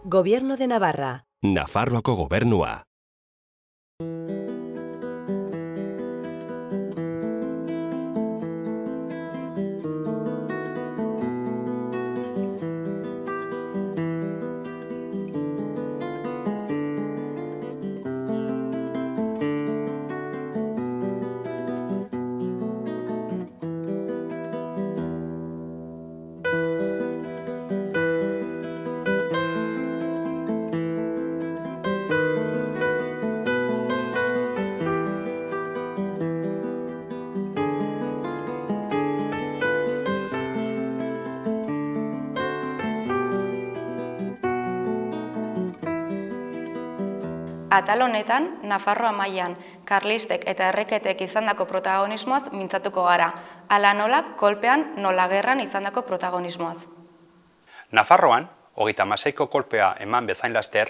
Gobierno de Navarra. Nafarroako gobernua. Atal honetan, Nafarroa mailan karlistek eta erreketek izandako protagonismoaz mintzatuko gara, hala nola kolpean nola gerran izandako protagonismoaz. Nafarroan, 36ko kolpea eman bezain laster,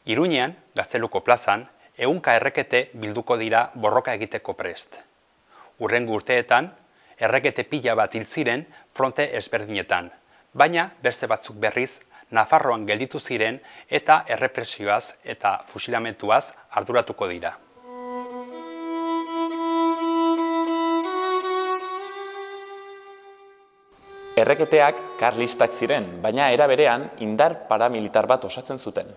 Iruñean, Gazteluko plazan, 100 errekete bilduko dira borroka egiteko prest. Hurrengo urteetan, errekete pila bat hil ziren fronte ezberdinetan, baina beste batzuk berriz Nafarroan gelditu ziren eta errepresioaz eta fusilamentuaz arduratuko dira. Erreketeak karlistak ziren, baina era berean indar paramilitar bat osatzen zuten.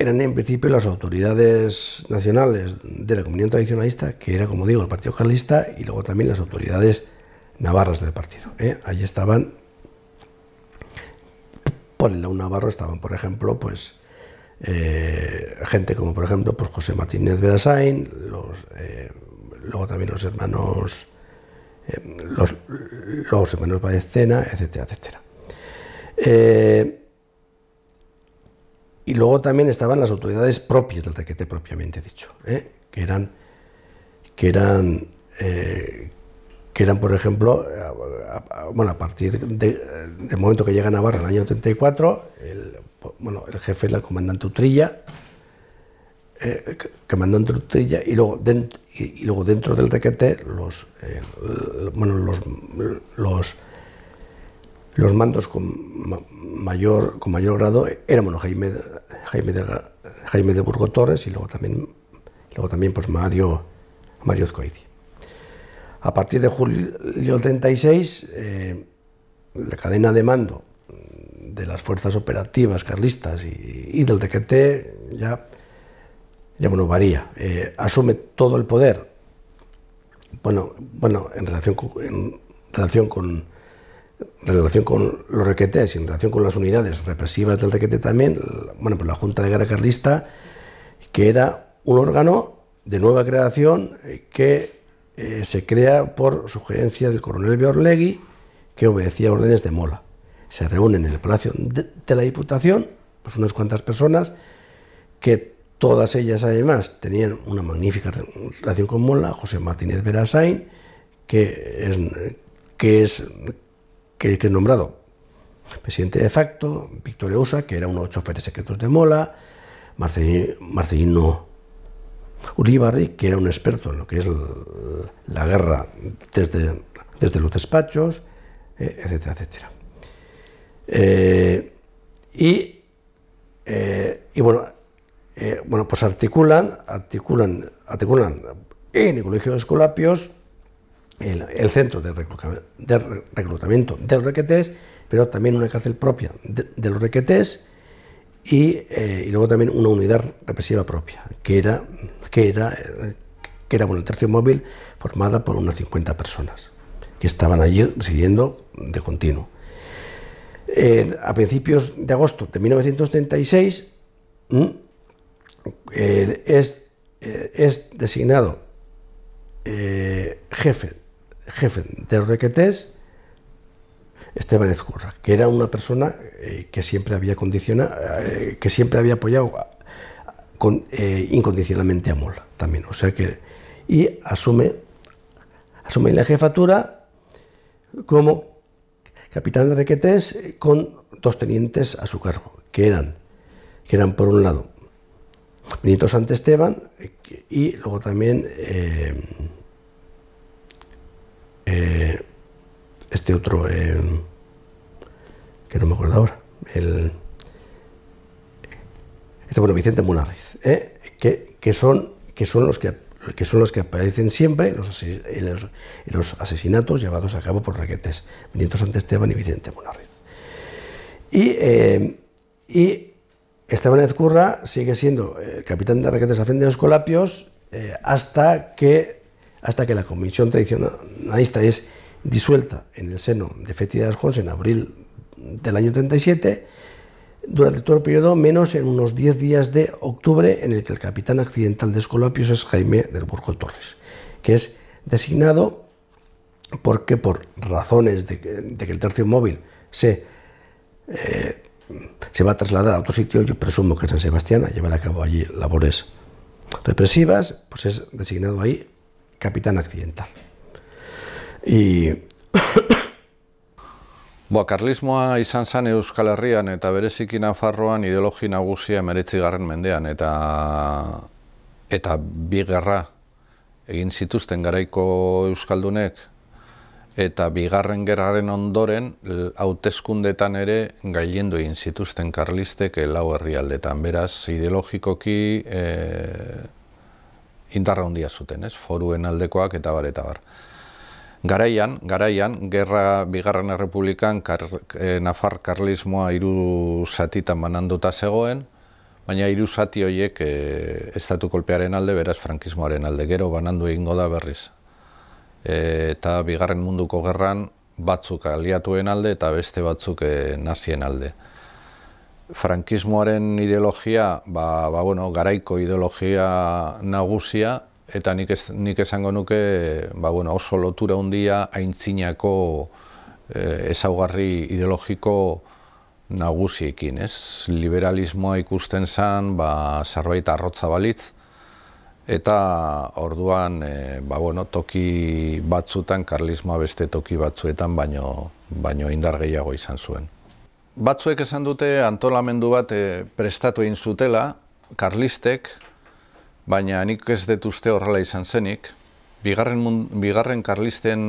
Eran en principio las autoridades nacionales de la comunidad tradicionalista, que era, como digo, el Partido Carlista, y luego también las autoridades navarras del partido. Allí estaban, por el lado navarro estaban, por ejemplo, pues gente como, por ejemplo, pues José Martínez Berasain, luego también los hermanos Baezcena, etcétera, etcétera. Y luego también estaban las autoridades propias del requete propiamente dicho, que eran, por ejemplo, a partir del momento que llega a Navarra en el año 34, el jefe era el comandante Utrilla, y luego dentro del requete los mandos con mayor grado eran Jaime de Burgo Torres y luego también pues Mario Azcoitia. A partir de julio del 36, la cadena de mando de las fuerzas operativas carlistas y del requete ya varía. Asume todo el poder, en relación con los requetés y en relación con las unidades represivas del requete también, pues la Junta de Guerra Carlista, que era un órgano de nueva creación que se crea por sugerencia del coronel Beorlegui, que obedecía órdenes de Mola. Se reúnen en el Palacio de la Diputación, pues unas cuantas personas, que todas ellas además tenían una magnífica relación con Mola. José Martínez Berasain, que es nombrado presidente de facto, Victorio Usa, que era uno de los choferes secretos de Mola, Marcelino Uribarri, que era un experto en lo que es la guerra desde los despachos, etcétera, etcétera. Pues articulan en el Colegio de Escolapios el centro de reclutamiento de los requetés, pero también una cárcel propia de los requetés y luego también una unidad represiva propia, que era el tercio móvil, formada por unas 50 personas que estaban allí residiendo de continuo. A principios de agosto de 1936 es designado jefe de los requetés Esteban Ezcurra, que era una persona que siempre había apoyado incondicionalmente a Mola también, o sea que, y asume la jefatura como capitán de requetés con 2 tenientes a su cargo, que eran por un lado Benito Santesteban y luego también este otro, que no me acuerdo ahora, bueno, Vicente Munarriz, que son los que aparecen siempre en los asesinatos llevados a cabo por Requetés, Benito Santesteban y Vicente Munarriz. Y Esteban Ezcurra sigue siendo el capitán de Requetés Hacenda de Escolapios hasta que la comisión tradicionalista es disuelta en el seno de Feti de Ascons en abril del año 37, durante todo el periodo, menos en unos 10 días de octubre, en el que el capitán accidental de Escolapios es Jaime del Burgo Torres, que es designado porque, por razones de que el tercio móvil se va a trasladar a otro sitio, yo presumo que es San Sebastián, a llevar a cabo allí labores represivas, pues es designado ahí capitán accidental. Karlismoa izan zen Euskal Herrian eta bereziki Nafarroan ideologi nagusia 19. mendean eta bi gerra egin zituzten garaiko euskaldunek eta bigarren gerraren ondoren hauteskundetan ere gailendu egin zituzten karlistek lau herrialdetan. Beraz, ideologikoki indarra handia zuten, foruen aldekoak eta bar eta bar. Garaian, bigarren errepublikan Nafar karlismoa 3 zatitan bananduta zegoen, baina 3 zati horiek estatu kolpearen alde, beraz frankismoaren alde, gero banandu egingo da berriz. Eta bigarren munduko gerran batzuk aliatuen alde eta beste batzuk nazien alde. Frankismoaren ideologia, garaiko ideologia nagusia, eta nik esango nuke oso lotura handia aintzinako ezaugarri ideologiko nagusiekin, liberalismoa ikusten zen zerbait arrotza balitz, eta orduan toki batzutan karlismoa beste toki batzuetan baino indar gehiago izan zuen. Batzuek esan dute antolamendu bat prestatu egin zutela karlistek, baina nik ez dut uste horrela izan zenik. Bigarren karlisten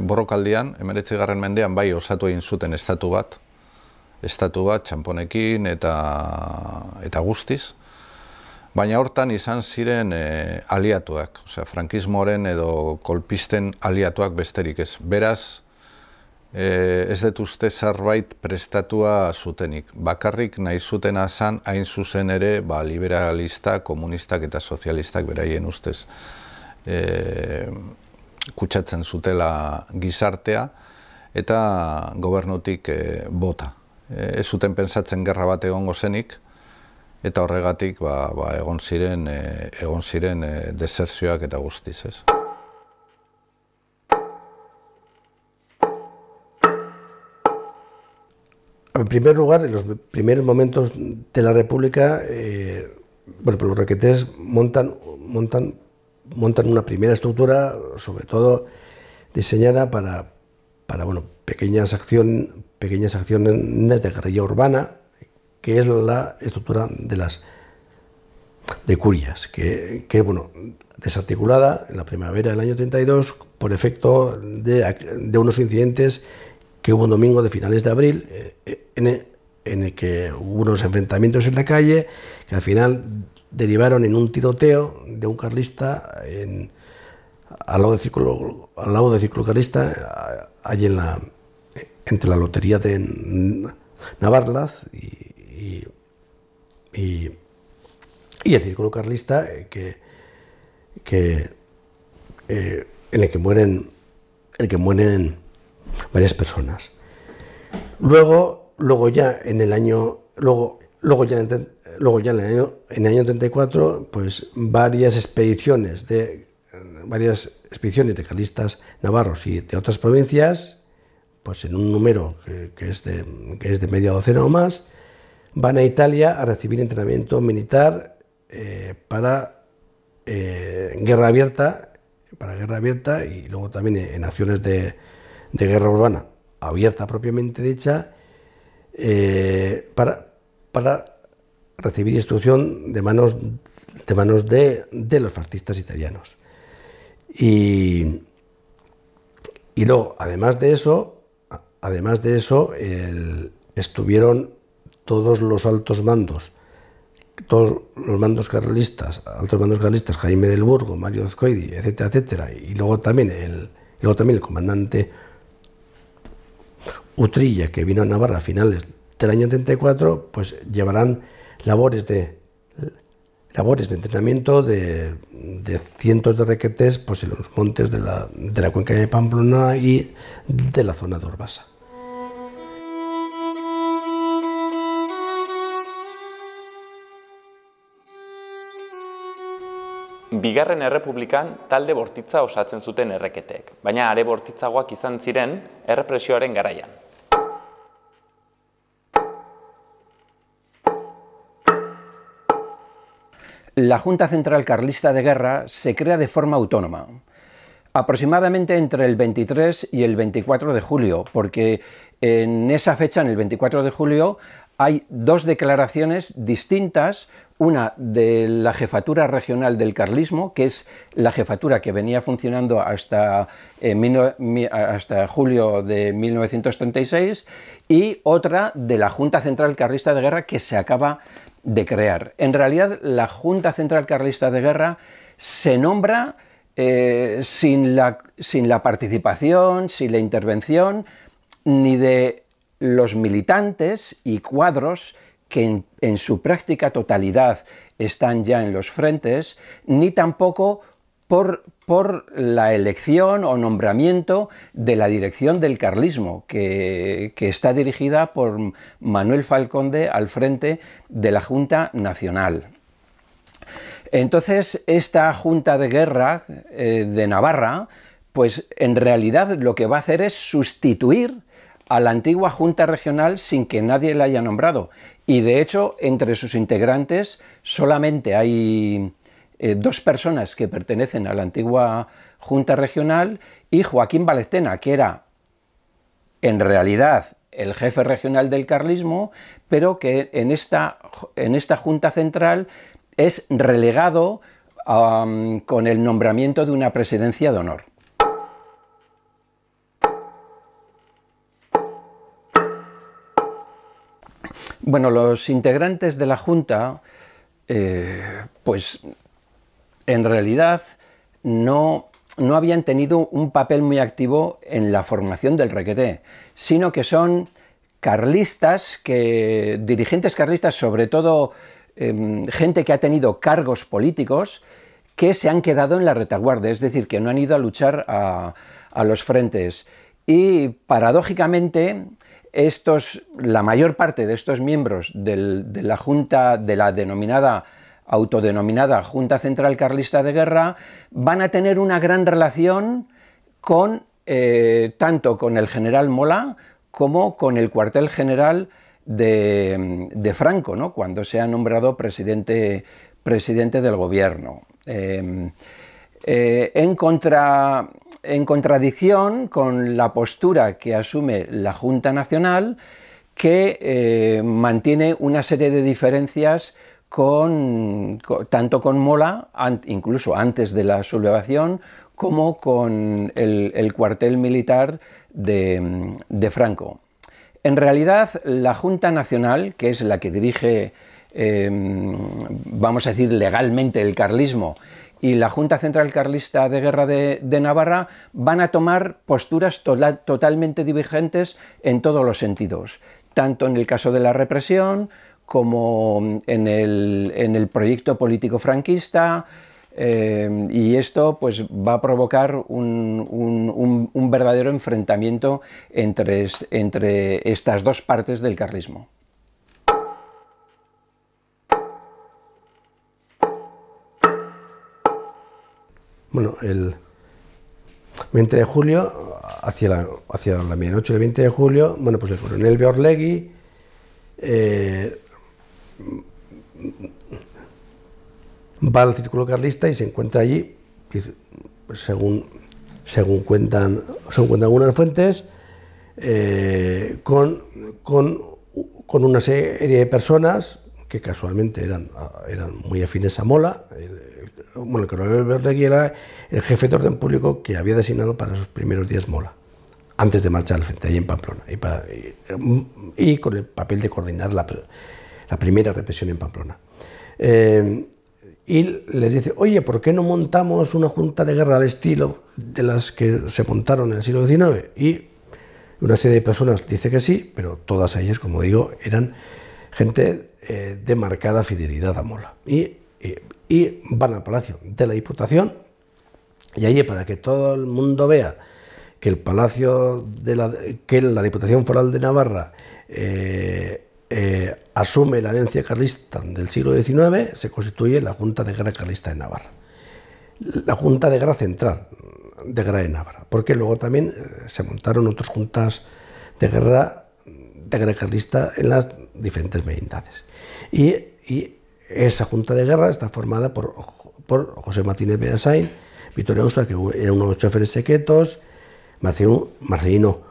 borrokaldian, 19. mendean bai osatu egin zuten estatu bat, txanponekin eta guztiz, baina hortan izan ziren aliatuak, frankismoaren edo kolpisten aliatuak besterik ez. Beraz, ez dut uste zerbait prestatua zutenik. Bakarrik nahi zutena zan hain zuzen ere liberalista, komunistak eta sozialistak beraien ustez kutsatzen zutela gizartea eta gobernutik bota. Ez zuten pentsatzen gerra bat egongo zenik eta horregatik egon ziren desertzioak eta guztiz, ez. En primer lugar, en los primeros momentos de la República, los Requetés montan una primera estructura, sobre todo diseñada para pequeñas acciones de guerrilla urbana, que es la estructura de curias, que desarticulada en la primavera del año 32 por efecto de unos incidentes que hubo un domingo de finales de abril en el que hubo unos enfrentamientos en la calle que al final derivaron en un tiroteo de un carlista al lado del círculo carlista, allí entre la lotería de Navarlaz y el círculo carlista en el que mueren varias personas. Luego ya en el año 34, pues varias expediciones de carlistas navarros y de otras provincias, pues en un número que es de media docena o más, van a Italia a recibir entrenamiento militar para guerra abierta y luego también en acciones de guerra urbana abierta propiamente dicha, para recibir instrucción de manos de los fascistas italianos. Y Y luego, además de eso, estuvieron todos los altos mandos, altos mandos carlistas, Jaime del Burgo, Mario Azcoidi, etcétera, etcétera, y luego también el comandante Utrilla, que vino a Navarra a finales del año 34, pues llevarán labores de entrenamiento de cientos de requetés, pues en los montes de la cuenca de Pamplona y de la zona de Urbasa. Bigarren Errepublikan talde bortitza osatzen zuten erreketek, baina are bortitzagoak izan ziren errepresioaren garaian. La Junta Central Carlista de Guerra se crea de forma autónoma, aproximadamente entre el 23 y el 24 de julio, porque en esa fecha, en el 24 de julio, hay dos declaraciones distintas, una de la jefatura regional del carlismo, que es la jefatura que venía funcionando hasta julio de 1936, y otra de la Junta Central Carlista de Guerra, que se acaba de crear. En realidad, la Junta Central Carlista de Guerra se nombra sin la participación, sin la intervención, ni de los militantes y cuadros que en su práctica totalidad están ya en los frentes, ni tampoco por la elección o nombramiento de la dirección del carlismo, que está dirigida por Manuel Falconde al frente de la Junta Nacional. Entonces, esta Junta de Guerra de Navarra, pues en realidad lo que va a hacer es sustituir a la antigua Junta Regional sin que nadie la haya nombrado. Y de hecho, entre sus integrantes solamente hay dos personas que pertenecen a la antigua Junta Regional y Joaquín Valestena, que era en realidad el jefe regional del carlismo, pero que en esta Junta Central es relegado con el nombramiento de una presidencia de honor. Bueno, los integrantes de la Junta, pues en realidad no habían tenido un papel muy activo en la formación del requeté, sino que son carlistas, dirigentes carlistas, sobre todo gente que ha tenido cargos políticos, que se han quedado en la retaguardia, es decir, que no han ido a luchar a los frentes. Y paradójicamente, la mayor parte de estos miembros de la Junta, de la autodenominada Junta Central Carlista de Guerra, van a tener una gran relación tanto con el general Mola como con el cuartel general de Franco, ¿no?, cuando se ha nombrado presidente del gobierno. En contradicción con la postura que asume la Junta Nacional, que mantiene una serie de diferencias tanto con Mola, incluso antes de la sublevación, como con el cuartel militar de Franco. En realidad, la Junta Nacional, que es la que dirige, vamos a decir, legalmente el carlismo, y la Junta Central Carlista de Guerra de Navarra, van a tomar posturas totalmente divergentes en todos los sentidos, tanto en el caso de la represión como en el proyecto político franquista, y esto pues va a provocar un verdadero enfrentamiento entre estas dos partes del carlismo. Bueno, el 20 de julio, hacia la medianoche del 20 de julio, bueno, pues el coronel Beorlegui va al círculo carlista y se encuentra allí, según cuentan algunas fuentes, con una serie de personas que casualmente eran muy afines a Mola. El coronel Beorlegui era el jefe de orden público que había designado para sus primeros días Mola. antes de marchar al frente, ahí en Pamplona, y con el papel de coordinar la primera represión en Pamplona. Y les dice, oye, ¿por qué no montamos una junta de guerra al estilo de las que se montaron en el siglo XIX? Y una serie de personas dice que sí, pero todas ellas, como digo, eran gente de marcada fidelidad a Mola. Y van al Palacio de la Diputación, y allí, para que todo el mundo vea que el Palacio que la Diputación Foral de Navarra asume la herencia carlista del siglo XIX, se constituye la Junta de Guerra Carlista de Navarra. La Junta de Guerra Central de Guerra de Navarra, porque luego también se montaron otras juntas de guerra carlista en las diferentes merindades. Y esa Junta de Guerra está formada por José Martínez Beasain, Victoria Ausa, que eran unos choferes secretos, Marcelino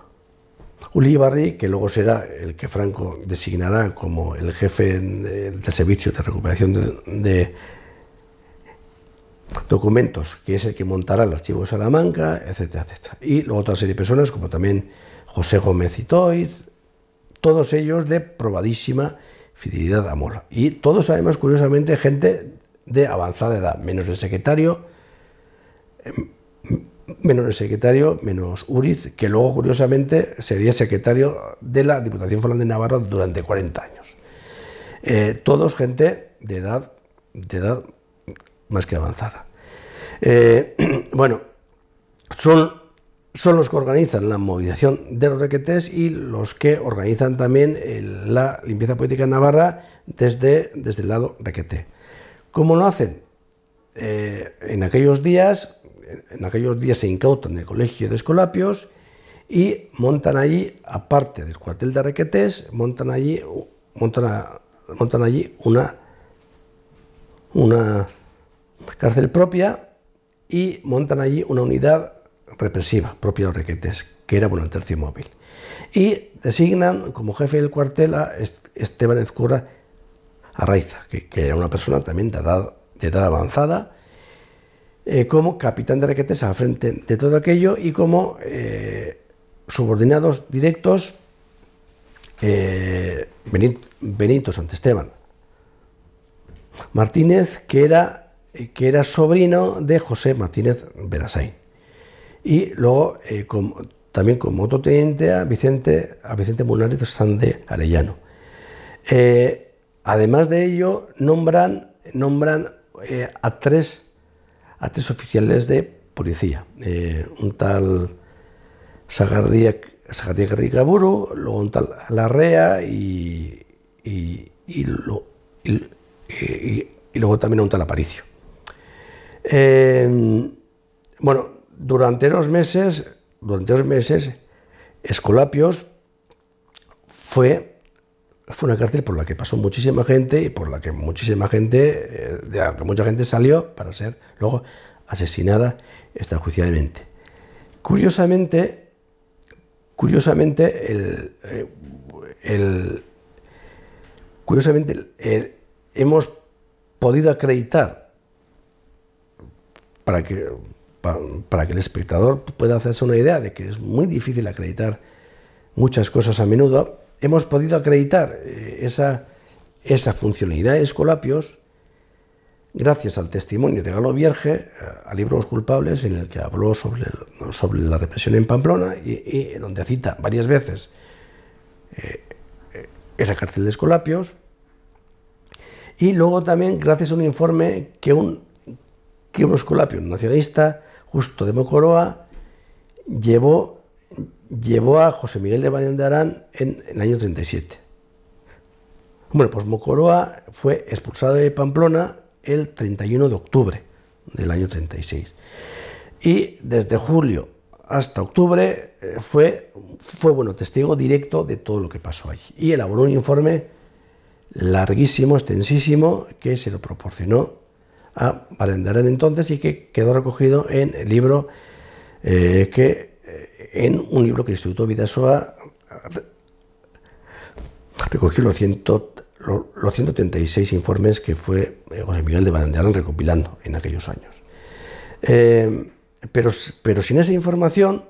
Ulibarri, que luego será el que Franco designará como el jefe del servicio de recuperación de documentos, que es el que montará el archivo de Salamanca, etcétera, etcétera. Y luego otra serie de personas, como también José Gómez y Toiz, todos ellos de probadísima fidelidad a Mola. Y todos, además, curiosamente, gente de avanzada edad, menos el secretario, menos Uriz, que luego, curiosamente, sería secretario de la Diputación Foral de Navarra durante 40 años. Todos gente de edad más que avanzada. Bueno, son los que organizan la movilización de los requetés y los que organizan también la limpieza política en Navarra desde el lado requeté. ¿Cómo lo hacen? En aquellos días se incautan el colegio de Escolapios y montan allí, aparte del cuartel de requetés, montan allí una cárcel propia y montan allí una unidad represiva propia de los requetés, que era el tercio móvil. Y designan como jefe del cuartel a Esteban Ezcurra Arraiza, que era una persona también de edad avanzada, como capitán de requetés al frente de todo aquello y como subordinados directos Benito Santesteban Martínez, que era sobrino de José Martínez Beasain, y luego también como otro teniente a Vicente Munárriz San de Arellano. Además de ello, nombran a tres oficiales de policía, un tal Sagardía Garrigaburu, luego un tal Larrea y luego también a un tal Aparicio. Bueno, durante dos meses, Escolapios fue una cárcel por la que pasó muchísima gente y por la que mucha gente salió para ser luego asesinada extrajudicialmente. Curiosamente, hemos podido acreditar, para que el espectador pueda hacerse una idea de que es muy difícil acreditar muchas cosas a menudo, hemos podido acreditar esa funcionalidad de Escolapios gracias al testimonio de Galo Vierge, a Libros Culpables, en el que habló sobre la represión en Pamplona y donde cita varias veces esa cárcel de Escolapios, y luego también gracias a un informe que un escolapio nacionalista, Justo de Mocoroa, llevó a José Miguel de Barión de Arán en el año 37. Bueno, pues Mocoroa fue expulsado de Pamplona el 31 de octubre del año 36. Y desde julio hasta octubre fue testigo directo de todo lo que pasó allí. Y elaboró un informe larguísimo, extensísimo, que se lo proporcionó a Barión de Arán entonces y que quedó recogido en el libro en un libro que el Instituto Bidasoa recogió los 136 informes que fue José Miguel de Barión de Arán recopilando en aquellos años. Pero sin esa información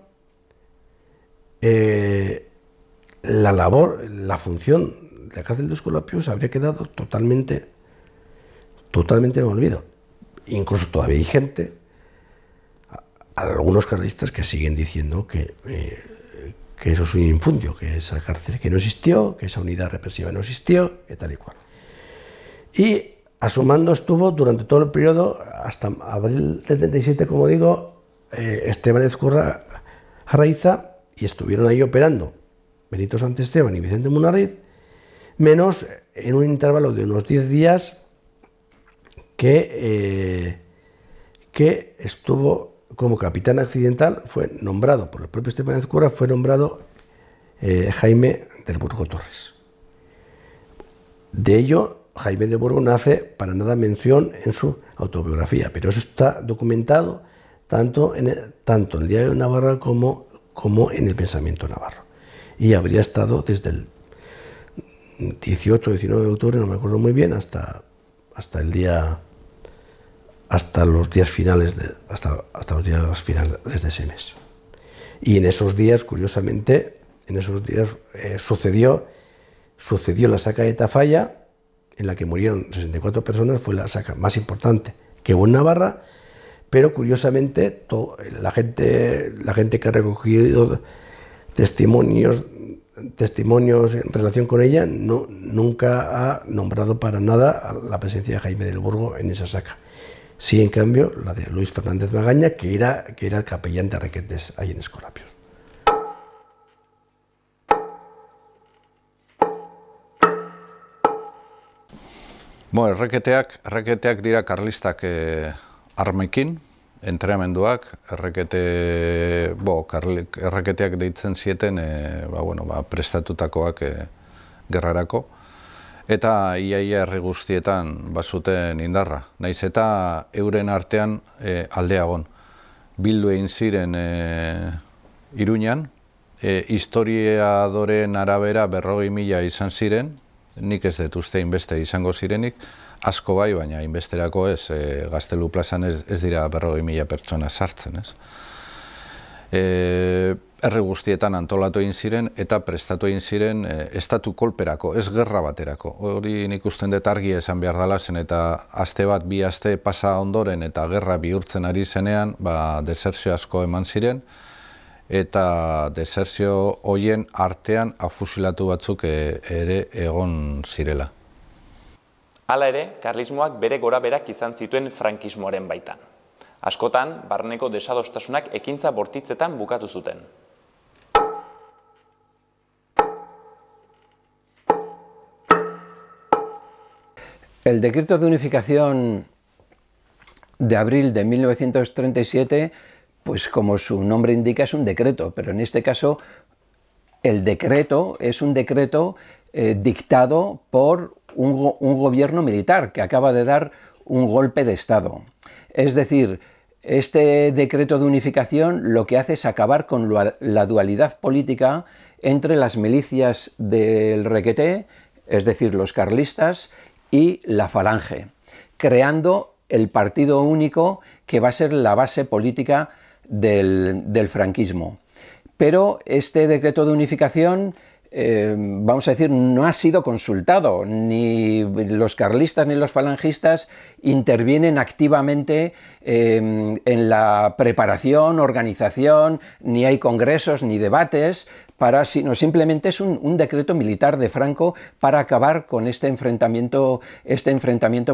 la labor, la función de la cárcel de Escolapios habría quedado totalmente en olvido. Incluso todavía hay gente, algunos carlistas, que siguen diciendo que eso es un infundio, que esa cárcel que no existió, que esa unidad represiva no existió, y tal y cual. Y a su mando estuvo durante todo el periodo, hasta abril del 77, como digo, Esteban Ezcurra Arraiza, y estuvieron ahí operando Benito Santesteban y Vicente Munarriz, menos en un intervalo de unos 10 días que estuvo como capitán accidental, fue nombrado por el propio Esteban Ezcurra, fue nombrado Jaime del Burgo Torres. De ello, Jaime del Burgo no hace para nada mención en su autobiografía, pero eso está documentado tanto en el Diario de Navarra como en el Pensamiento Navarro. Y habría estado desde el 18 o 19 de octubre, no me acuerdo muy bien, hasta los días finales de ese mes. Y en esos días, curiosamente, sucedió la saca de Tafalla, en la que murieron 64 personas, fue la saca más importante que hubo en Navarra, pero curiosamente la gente que ha recogido testimonios en relación con ella nunca ha nombrado para nada la presencia de Jaime del Burgo en esa saca. Sí, en cambio, la de Luis Fernández Magaña, que era el capellán de Requetes ahí en Escolapios. Erreketeak dira karlistak armekin, entrenamenduak, erreketeak deitzen zieten prestatutakoak gerrarako, eta iaia herri guztietan bazuten indarra. Naiz eta euren artean aldeagon. Bildu egin ziren Iruñan, historiadoren arabera 40.000 izan ziren, nik ez dut uste inbeste izango zirenik, asko bai, baina inbesterako ez, Gaztelu plazan ez dira 40.000 pertsona sartzen, ez. Herri guztietan antolatu egin ziren eta prestatu egin ziren estatu kolperako, ez gerra baterako. Hori nik usten dut argi esan behar dela zen, eta aste bat, bi aste pasa ondoren eta gerra bihurtzen ari zenean, desertzio asko eman ziren, eta desertzio hoien artean afusilatu batzuk ere egon zirela. Hala ere, karlismoak bere gorabeherak izan zituen frankismoaren baitan. Askotan, barneko desadostasunak ekintza bortitzetan bukatu zuten. El decreto de unificación de abril de 1937, pues como su nombre indica, es un decreto, pero en este caso el decreto es un decreto dictado por un gobierno militar que acaba de dar un golpe de Estado. Es decir, este decreto de unificación lo que hace es acabar con la dualidad política entre las milicias del Requeté, es decir, los carlistas, y la Falange, creando el partido único que va a ser la base política del franquismo. Pero este decreto de unificación, vamos a decir, no ha sido consultado, ni los carlistas ni los falangistas intervienen activamente en la preparación, organización, ni hay congresos ni debates, sino simplemente es un decreto militar de Franco para acabar con este enfrentamiento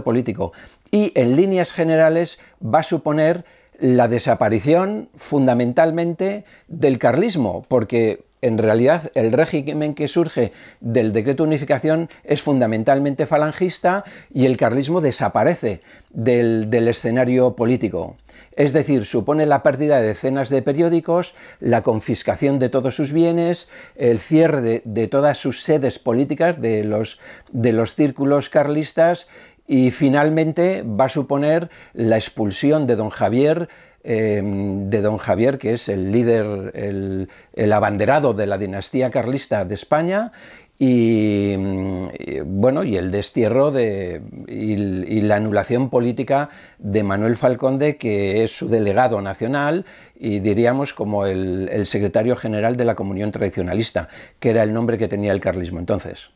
político. Y en líneas generales va a suponer la desaparición fundamentalmente del carlismo, porque en realidad el régimen que surge del decreto de unificación es fundamentalmente falangista y el carlismo desaparece del escenario político. Es decir, supone la pérdida de decenas de periódicos, la confiscación de todos sus bienes, el cierre de todas sus sedes políticas de los círculos carlistas y finalmente va a suponer la expulsión de don Javier, que es el líder, el abanderado de la dinastía carlista de España, y bueno, y el destierro y la anulación política de Manuel Falconde, que es su delegado nacional y diríamos como el secretario general de la Comunión Tradicionalista, que era el nombre que tenía el carlismo entonces.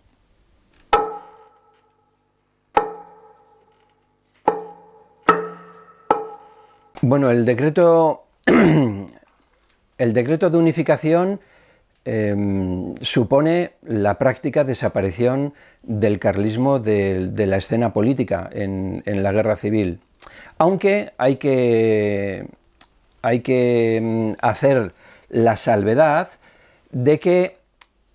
Bueno, el decreto de unificación supone la práctica desaparición del carlismo de la escena política en la guerra civil, aunque hay que hacer la salvedad de que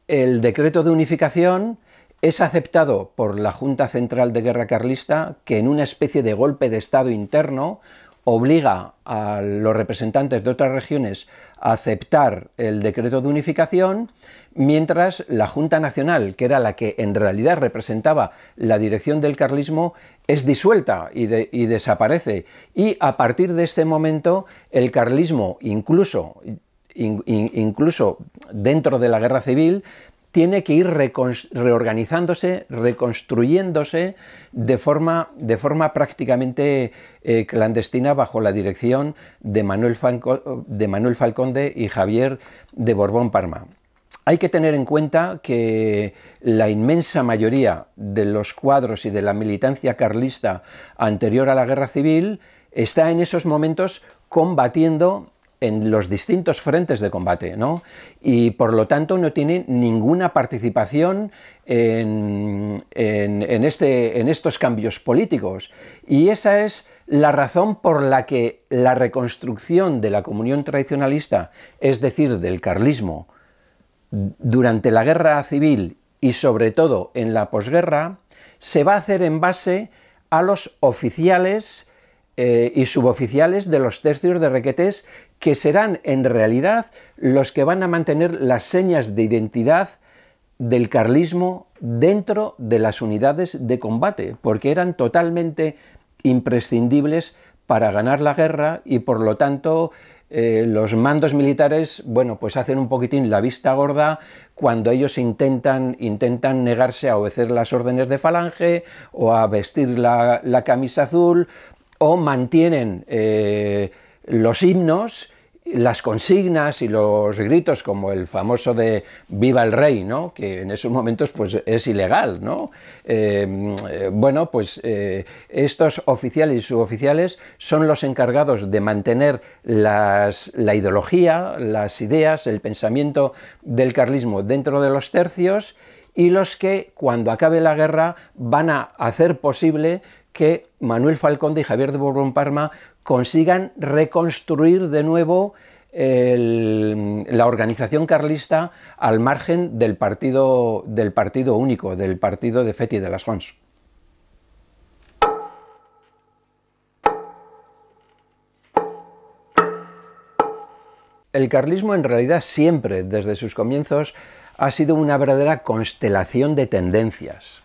el decreto de unificación es aceptado por la Junta Central de Guerra Carlista, que en una especie de golpe de Estado interno obliga a los representantes de otras regiones a aceptar el decreto de unificación, mientras la Junta Nacional, que era la que en realidad representaba la dirección del carlismo, es disuelta y desaparece. Y a partir de este momento el carlismo, incluso dentro de la guerra civil, tiene que ir reorganizándose, reconstruyéndose de forma prácticamente clandestina bajo la dirección de Manuel Falconde y Javier de Borbón-Parma. Hay que tener en cuenta que la inmensa mayoría de los cuadros y de la militancia carlista anterior a la guerra civil está en esos momentos combatiendo en los distintos frentes de combate, ¿no? Y por lo tanto no tiene ninguna participación en estos cambios políticos. Y esa es la razón por la que la reconstrucción de la comunión tradicionalista, es decir, del carlismo, durante la guerra civil y sobre todo en la posguerra, se va a hacer en base a los oficiales y suboficiales de los tercios de Requetés, que serán en realidad los que van a mantener las señas de identidad del carlismo dentro de las unidades de combate, porque eran totalmente imprescindibles para ganar la guerra y por lo tanto los mandos militares, bueno, pues hacen un poquitín la vista gorda cuando ellos intentan negarse a obedecer las órdenes de Falange o a vestir la camisa azul, o mantienen los himnos, las consignas y los gritos, como el famoso de ¡Viva el Rey!, ¿no?, que en esos momentos pues, es ilegal, ¿no? Bueno, pues estos oficiales y suboficiales son los encargados de mantener la ideología, las ideas, el pensamiento del carlismo dentro de los tercios, y los que, cuando acabe la guerra, van a hacer posible que Manuel Falconde y Javier de Borbón-Parma consigan reconstruir de nuevo la organización carlista al margen del partido único, del partido de Fet i de les Fonts. El carlismo en realidad siempre, desde sus comienzos, ha sido una verdadera constelación de tendencias.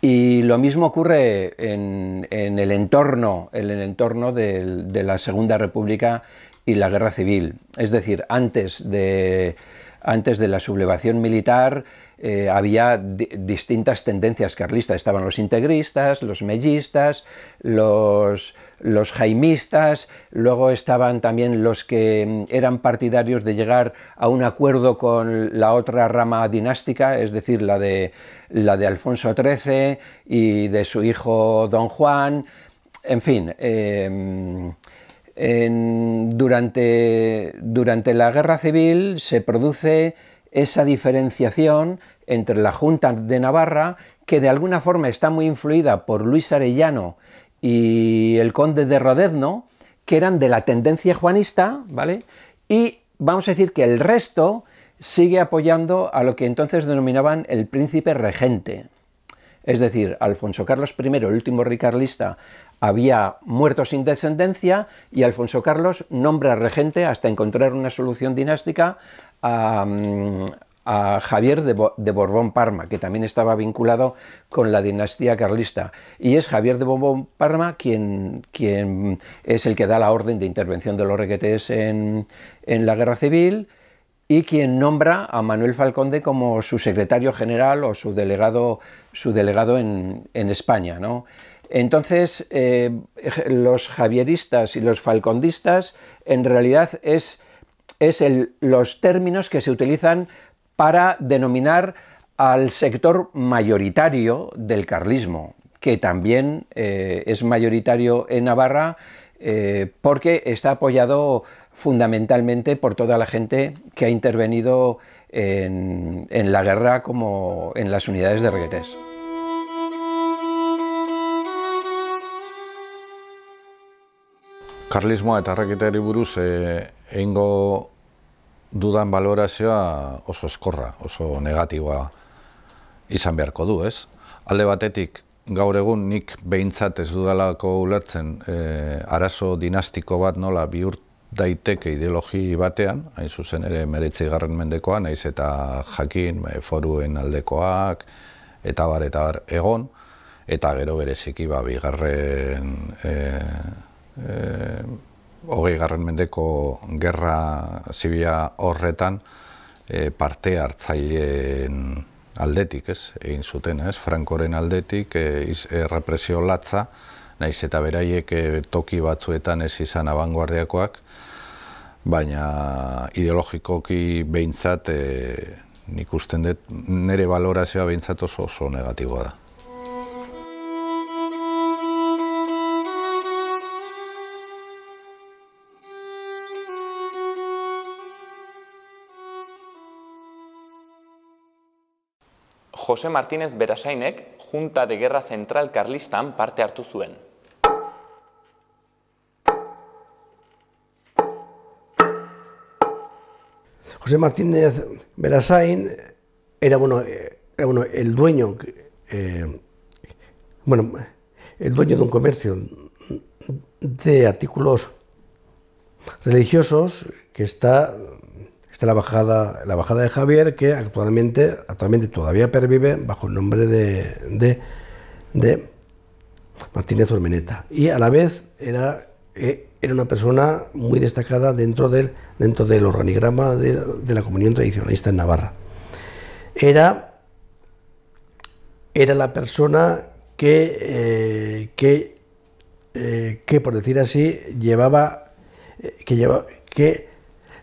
Y lo mismo ocurre en el entorno de la Segunda República y la Guerra Civil. Es decir, antes de la sublevación militar había distintas tendencias carlistas. Estaban los integristas, los mellistas, los jaimistas, luego estaban también los que eran partidarios de llegar a un acuerdo con la otra rama dinástica, es decir, la de Alfonso XIII y de su hijo Don Juan. En fin, durante la Guerra Civil se produce esa diferenciación entre la Junta de Navarra, que de alguna forma está muy influida por Luis Arellano y el conde de Rodezno, que eran de la tendencia juanista, ¿vale? Y vamos a decir que el resto sigue apoyando a lo que entonces denominaban el príncipe regente. Es decir, Alfonso Carlos I, el último rey carlista, había muerto sin descendencia y Alfonso Carlos nombra regente hasta encontrar una solución dinástica a Javier de Borbón-Parma, que también estaba vinculado con la dinastía carlista. Y es Javier de Borbón-Parma quien es el que da la orden de intervención de los requetés en la Guerra Civil, y quien nombra a Manuel Falconde como su secretario general o su delegado en España, ¿no? Entonces, los javieristas y los falcondistas en realidad es los términos que se utilizan para denominar al sector mayoritario del carlismo, que también es mayoritario en Navarra porque está apoyado fundamentalmente por toda la gente que ha intervenido en la guerra como en las unidades de requetés. Karlismoa eta erreketeri buruz egingo dudan balorazioa oso eskorra, oso negatiboa izan beharko du, ez? Alde batetik, gaur egun nik behintzat ez dudalako ulertzen arazo dinastiko bat nola bihur daiteke ideologi batean, hain zuzen ere 19. mendekoa, naiz eta jakin foruen aldekoak, eta bar egon, eta gero bereziki bigarren 20. mendeko gerra zibila horretan parte hartzaileen aldetik, egin zuten, Frankoren aldetik represio latza, naiz eta beraiek toki batzuetan ez izan abanguardiakoak, baina ideologikoki behintzat nik usten dut nire balorazioa behintzat oso negatiboa da. Jose Martínez Berasainek Junta de Guerra Central Karlistan parte hartu zuen. José Martínez Berasain era el dueño de un comercio de artículos religiosos que está la bajada de Javier, que actualmente todavía pervive bajo el nombre de Martínez Urmeneta, y a la vez era una persona muy destacada dentro del organigrama de la comunión tradicionalista en Navarra. Era la persona que por decir así,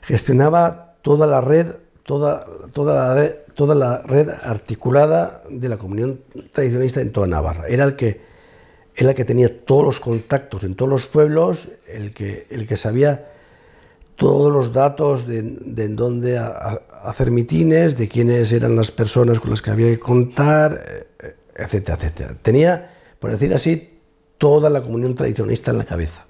gestionaba toda la red articulada de la comunión tradicionalista en toda Navarra. Era el que tenía todos los contactos en todos los pueblos, el que sabía todos los datos de en dónde hacer mitines, de quiénes eran las personas con las que había que contar, etcétera, etcétera. Tenía, por decir así, toda la comunión tradicionalista en la cabeza.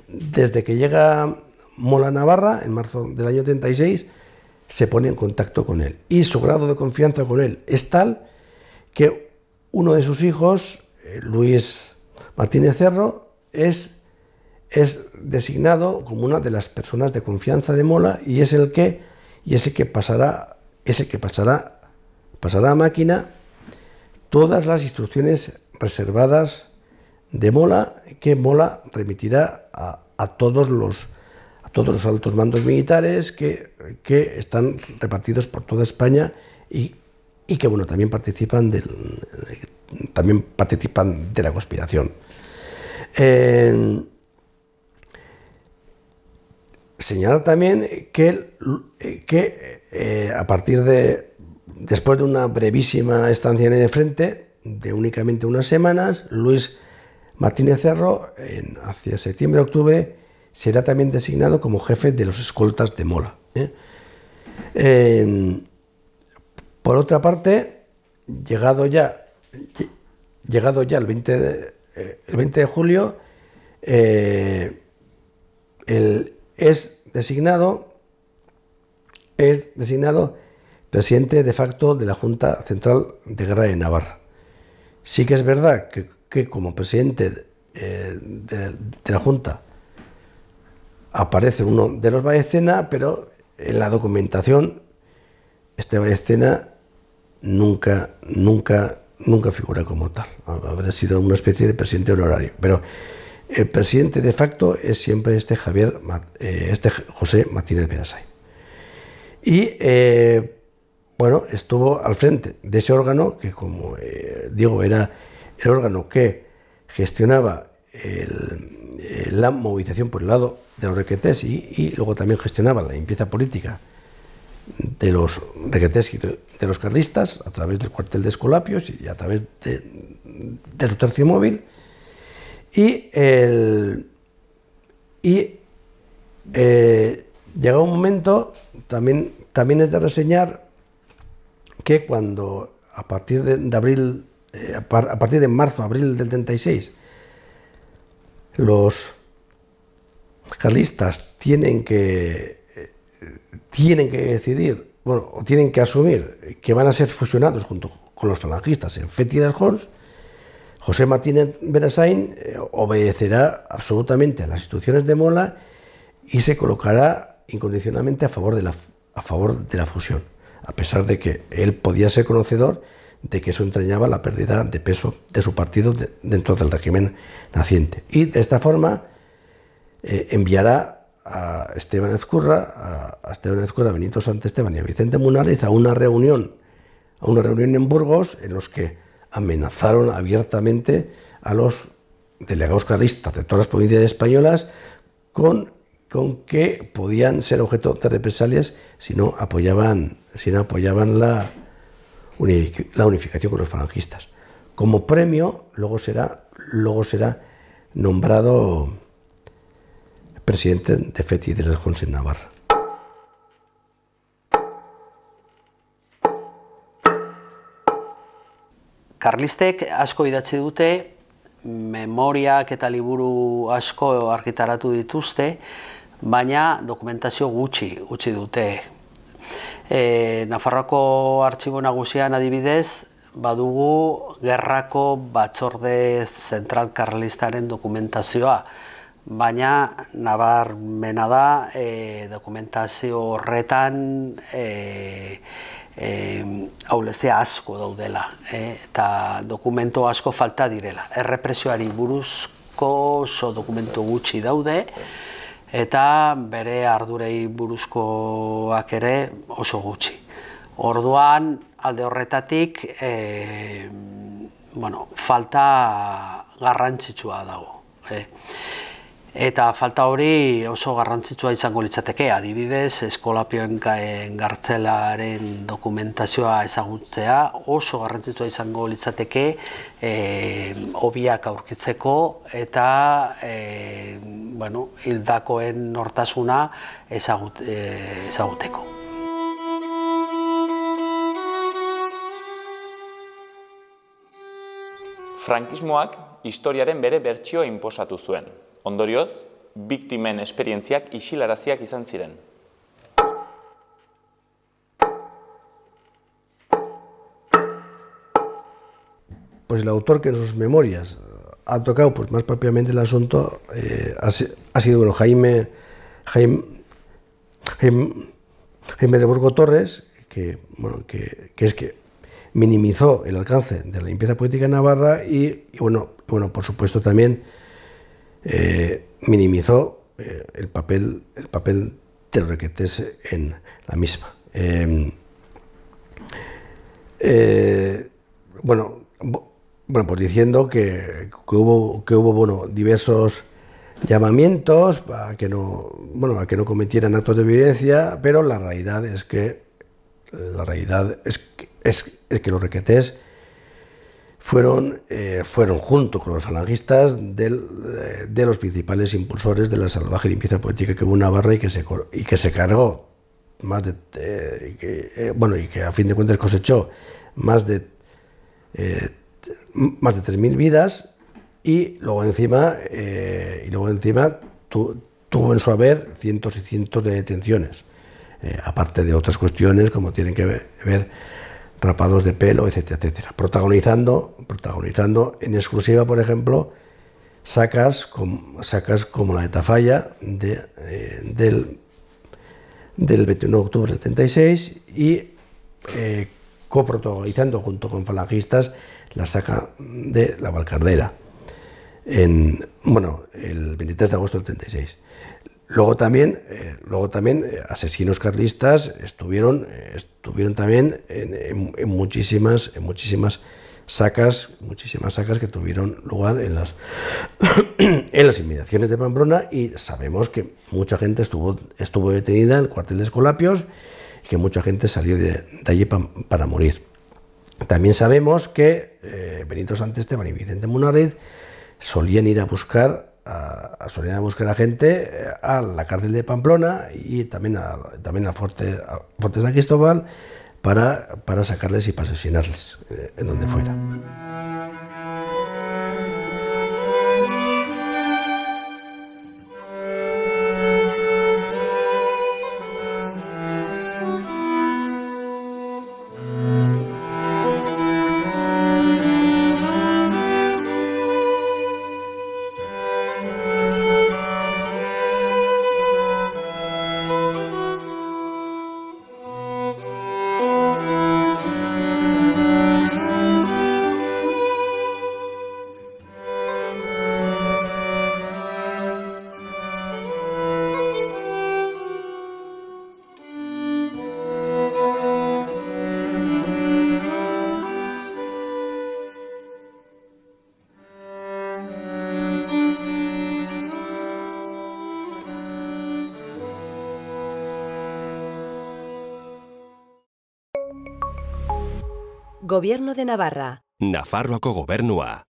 Desde que llega Mola a Navarra, en marzo del año 36, se pone en contacto con él. Y su grado de confianza con él es tal que uno de sus hijos, Luis Martínez Cerro, es designado como una de las personas de confianza de Mola, y es el que pasará a máquina todas las instrucciones reservadas de Mola, que Mola remitirá a todos los altos mandos militares que están repartidos por toda España y que también participan de la conspiración. Señalar también que después de una brevísima estancia en el frente, de únicamente unas semanas, Luis Martínez Cerro, hacia septiembre-octubre, será también designado como jefe de los escoltas de Mola. Por otra parte, llegado ya el 20 de julio, es designado presidente de facto de la Junta Central de Guerra de Navarra. Sí que es verdad que como presidente de la Junta aparece uno de los Baecena, pero en la documentación este Baecena nunca figura como tal. Habrá sido una especie de presidente honorario, pero el presidente de facto es siempre este José Martínez Berasain. Y bueno, estuvo al frente de ese órgano que, como digo, era el órgano que gestionaba la movilización por el lado de los requetés y luego también gestionaba la limpieza política de los requetés y de los carlistas a través del cuartel de Escolapios y a través de su tercio móvil. Llegó un momento, también es de reseñar, que cuando a partir de marzo, abril del 36, los carlistas tienen que decidir, bueno, o tienen que asumir que van a ser fusionados junto con los falangistas en Fet i les Corts, José Martínez Berasain obedecerá absolutamente a las instrucciones de Mola y se colocará incondicionalmente a favor de la fusión, a pesar de que él podía ser conocedor de que eso entrañaba la pérdida de peso de su partido dentro del régimen naciente. Y de esta forma enviará a Esteban Ezcurra, a Benito Santesteban y a Vicente Munárriz a una reunión en Burgos, en los que amenazaron abiertamente a los delegados carlistas de todas las provincias españolas con que podían ser objeto de represalias si no apoyaban la unificación con los falangistas. Como premio, luego será nombrado presidente de Fet i les Corts en Navarra. Karlistek asko idatzi dute, memoriak eta liburu asko argitaratu dituzte, baina dokumentazio gutxi dute. Nafarroako Artxibo Nagusian adibidez, badugu gerrako batzorde zentral karlistaren dokumentazioa, baina nabarmena da dokumentazio horretan ahulezia asko daudela, eta dokumento asko falta direla. Errepresioari buruzko oso dokumentu gutxi daude, eta bere ardurei buruzkoak ere oso gutxi. Orduan, alde horretatik, falta garrantzitsua dago. Eta falta hori oso garrantzitsua izango litzateke, adibidez, Eskolapioen gartzelaren dokumentazioa ezagutzea oso garrantzitsua izango litzateke hobiak aurkitzeko eta hildakoen nortasuna ezaguteko. Frankismoak historiaren bere bertsioa inposatu zuen. Ondorioz, biktimen esperientziak isilaraziak izan ziren. Pues el autor que en sus memorias ha tocado más propiamente el asunto ha sido Jaime de Burgo Torres, que minimizó el alcance de la limpieza política en Navarra y por supuesto también minimizó el papel de los requetés en la misma. Pues diciendo que hubo diversos llamamientos a que no cometieran actos de violencia, pero la realidad es que los requetés fueron junto con los falangistas de los principales impulsores de la salvaje limpieza política que hubo en Navarra y que se cargó y que a fin de cuentas cosechó más de 3.000 vidas y luego encima tuvo en su haber cientos y cientos de detenciones, aparte de otras cuestiones como tienen que ver rapados de pelo, etcétera, etcétera, protagonizando en exclusiva, por ejemplo, sacas como la de Tafalla del 21 de octubre del 36 y coprotagonizando junto con falangistas la saca de la Valcardera. el 23 de agosto del 36. Luego también asesinos carlistas estuvieron también en muchísimas sacas que tuvieron lugar en las inmediaciones de Pamplona, y sabemos que mucha gente estuvo detenida en el cuartel de Escolapios y que mucha gente salió de allí para morir. También sabemos que Benito Santesteban y Vicente Munárriz solían ir a buscar a gente a la cárcel de Pamplona y también al Fuerte de San Cristóbal para sacarles y para asesinarles en donde fuera. Gobierno de Navarra. Nafarroako gobernua.